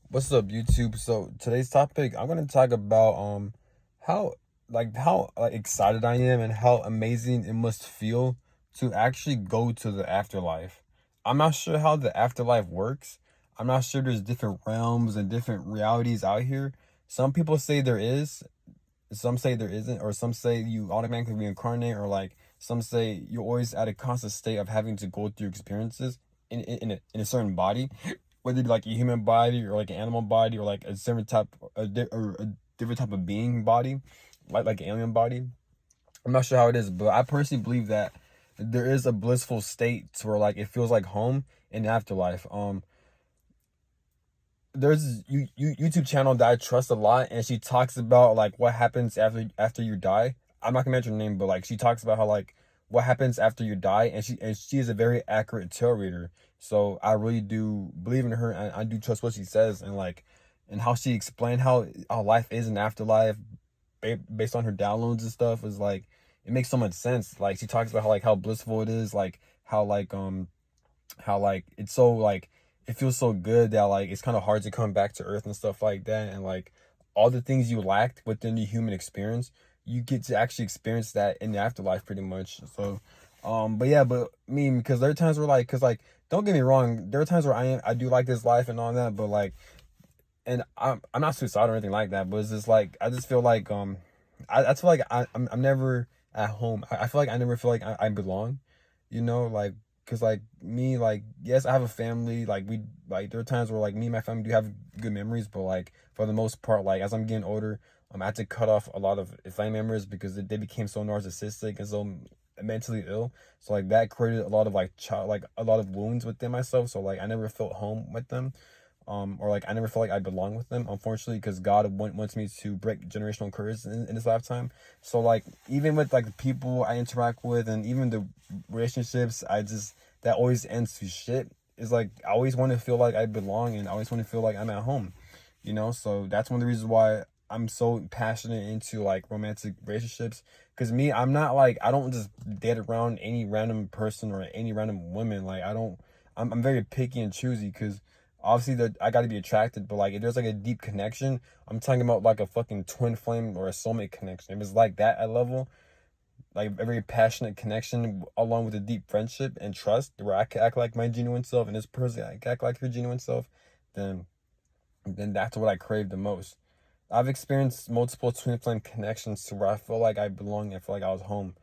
What's up, YouTube? So today's topic, I'm gonna talk about how how excited I am and how amazing it must feel to actually go to the afterlife. I'm not sure how the afterlife works. I'm not sure there's different realms and different realities out here. Some people say there is, some say there isn't, or some say you automatically reincarnate, or like some say you're always at a constant state of having to go through experiences in a certain body, whether it be like a human body or like an animal body or like a different type or a different type of being body, like an alien body. I'm not sure how it is, but I personally believe that there is a blissful state to where like it feels like home in the afterlife. There's YouTube channel that I trust a lot, and she talks about like what happens after you die. I'm not gonna mention her name, but like she talks about how like what happens after you die, and she is a very accurate tarot reader. So I really do believe in her, and I do trust what she says, and like and how she explained how life is in afterlife based on her downloads and stuff is like it makes so much sense. Like she talks about how blissful it is, like how like it's so like it feels so good that like it's kind of hard to come back to earth and stuff like that, and like all the things you lacked within the human experience, you get to actually experience that in the afterlife pretty much. So but yeah, but I mean, because there are times where like, because like, don't get me wrong, there are times where I do like this life and all that, but like, and I'm not suicidal or anything like that, but it's just like I just feel like I feel like I'm never at home. I feel like I never feel like I belong, like because like me, like yes, I have a family. Like we like there are times where like me and my family do have good memories, but like for the most part, like as I'm getting older, I had to cut off a lot of family members because they became so narcissistic and so mentally ill. So like that created a lot of like a lot of wounds within myself. So like I never felt home with them, or like I never felt like I belong with them, unfortunately, because God wants me to break generational curses in this lifetime. So like even with like the people I interact with and even the relationships, I just that always ends to shit. Is like I always want to feel like I belong, and I always want to feel like I'm at home, So that's one of the reasons why I'm so passionate into like romantic relationships. Because me, I'm not like I don't just date around any random person or any random woman. Like I don't. I'm very picky and choosy because obviously that I got to be attracted, but like if there's like a deep connection, I'm talking about like a fucking twin flame or a soulmate connection. If it's like that at level, like a very passionate connection along with a deep friendship and trust, where I can act like my genuine self and this person I can act like her genuine self, then that's what I crave the most. I've experienced multiple twin flame connections to where I feel like I belong and feel like I was home.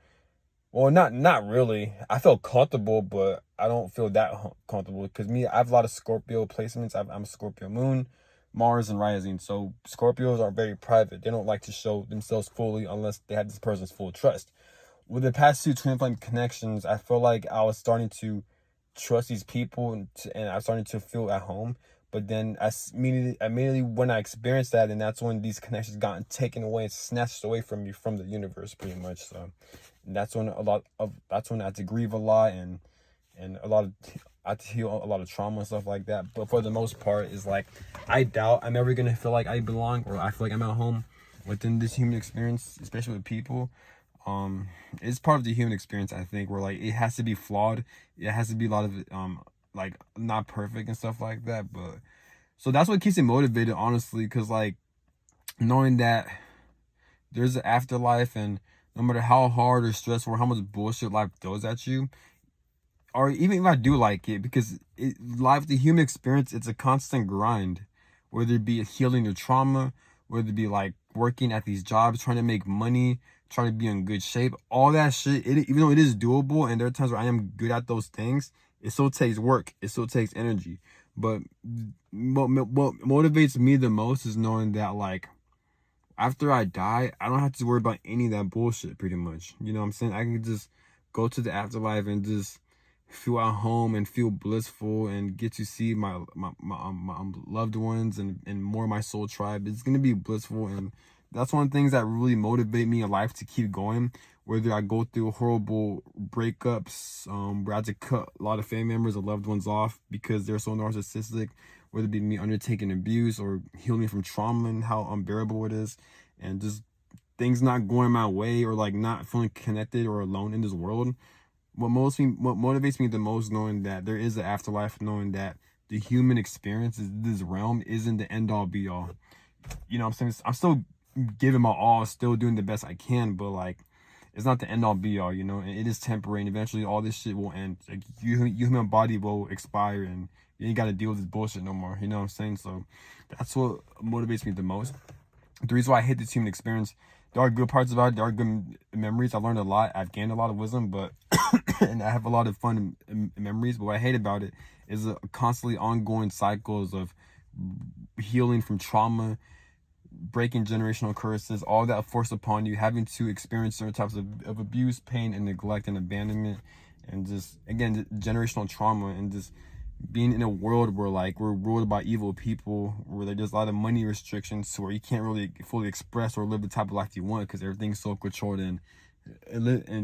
Well, not really. I feel comfortable, but I don't feel that comfortable because me, I have a lot of Scorpio placements. I'm a Scorpio moon, Mars, and rising. So Scorpios are very private. They don't like to show themselves fully unless they have this person's full trust. With the past two twin flame connections, I feel like I was starting to trust these people, and I started to feel at home. But then immediately when I experienced that, and that's when these connections got taken away and snatched away from me from the universe, pretty much. So that's when that's when I had to grieve a lot, and I had to heal a lot of trauma and stuff like that. But for the most part, is like I doubt I'm ever gonna feel like I belong or I feel like I'm at home within this human experience, especially with people. It's part of the human experience, I think, where like it has to be flawed. It has to be a lot of like not perfect and stuff like that. But so that's what keeps me motivated, honestly, because like knowing that there's an afterlife, and no matter how hard or stressful or how much bullshit life throws at you, or even if I do like it, because life, the human experience, it's a constant grind, whether it be healing your trauma, whether it be like working at these jobs, trying to make money, trying to be in good shape, all that shit. Even though it is doable, and there are times where I am good at those things, it still takes work. It still takes energy. But what motivates me the most is knowing that like after I die, I don't have to worry about any of that bullshit pretty much. You know what I'm saying? I can just go to the afterlife and just feel at home and feel blissful and get to see my loved ones and more of my soul tribe. It's gonna be blissful, and that's one of the things that really motivate me in life to keep going. Whether I go through horrible breakups, where I had to cut a lot of family members or loved ones off because they're so narcissistic, whether it be me undertaking abuse or healing from trauma and how unbearable it is, and just things not going my way or like not feeling connected or alone in this world. What motivates me the most, knowing that there is an afterlife, knowing that the human experience, is this realm isn't the end all be all. You know what I'm saying? I'm still giving my all, still doing the best I can, but like it's not the end all be all, you know. And it is temporary, and eventually all this shit will end. Like your human body will expire, and you ain't got to deal with this bullshit no more. You know what I'm saying? So that's what motivates me the most. The reason why I hate this human experience, there are good parts about it. There are good memories. I learned a lot. I've gained a lot of wisdom, but and I have a lot of fun memories. But what I hate about it is a constantly ongoing cycles of healing from trauma, breaking generational curses, all that forced upon you, having to experience certain types of abuse, pain, and neglect and abandonment, and just again generational trauma, and just being in a world where like we're ruled by evil people, where there's a lot of money restrictions, where you can't really fully express or live the type of life you want because everything's so controlled and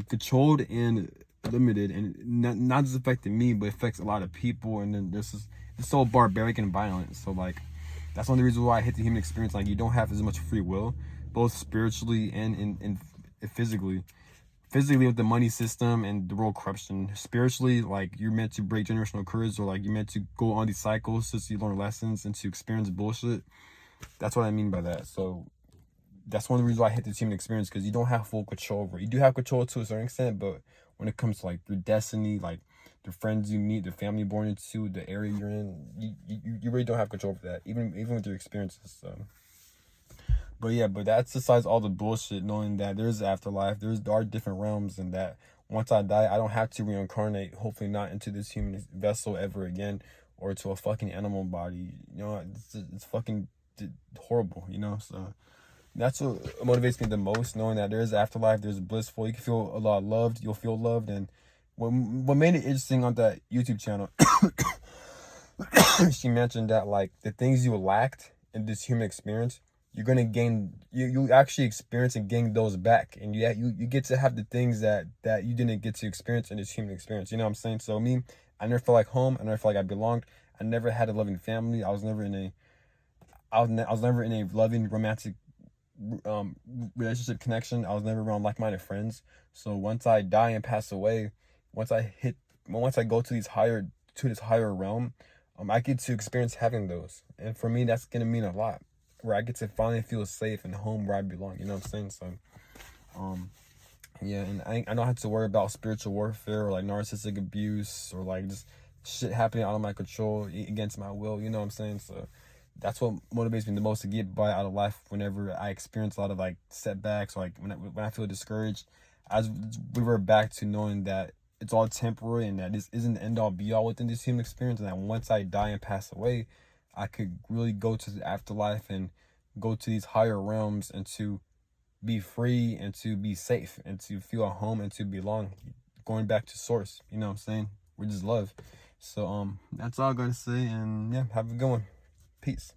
controlled and limited, and not just affecting me, but affects a lot of people, and then this is it's so barbaric and violent. So like that's one of the reasons why I hate the human experience. Like you don't have as much free will, both spiritually and in physically. Physically with the money system and the world corruption. Spiritually, like you're meant to break generational curses, or like you're meant to go on these cycles so you learn lessons and to experience bullshit. That's what I mean by that. So that's one of the reasons why I hate this human experience, because you don't have full control over it. You do have control to a certain extent, but when it comes to like your destiny, like the friends you meet, the family you're born into, the area you're in, you really don't have control over that, even with your experiences. So. But yeah, but that's besides all the bullshit, knowing that there's afterlife, there are different realms, and that once I die, I don't have to reincarnate, hopefully not into this human vessel ever again, or to a fucking animal body. You know, it's fucking horrible, you know? So that's what motivates me the most, knowing that there's afterlife, there's blissful, you can feel a lot loved, you'll feel loved. And what made it interesting on that YouTube channel, she mentioned that like the things you lacked in this human experience, you're gonna gain. You actually experience and gain those back, and you get to have the things that you didn't get to experience in this human experience. You know what I'm saying? So me, I never felt like home. I never felt like I belonged. I never had a loving family. I was never in a I was never in a loving romantic um relationship connection. I was never around like-minded friends. So once I die and pass away, once I go to this higher realm, I get to experience having those, and for me that's gonna mean a lot, where I get to finally feel safe and home where I belong. You know what I'm saying? So yeah, and I don't have to worry about spiritual warfare or like narcissistic abuse or like just shit happening out of my control against my will. You know what I'm saying? So that's what motivates me the most, to get by out of life whenever I experience a lot of like setbacks, or like when I feel discouraged. I just revert back to knowing that it's all temporary, and that this isn't the end all be all within this human experience, and that once I die and pass away, I could really go to the afterlife and go to these higher realms, and to be free, and to be safe, and to feel at home, and to belong, going back to source. You know what I'm saying? Which is love. So that's all I gotta say, and yeah, have a good one. Peace.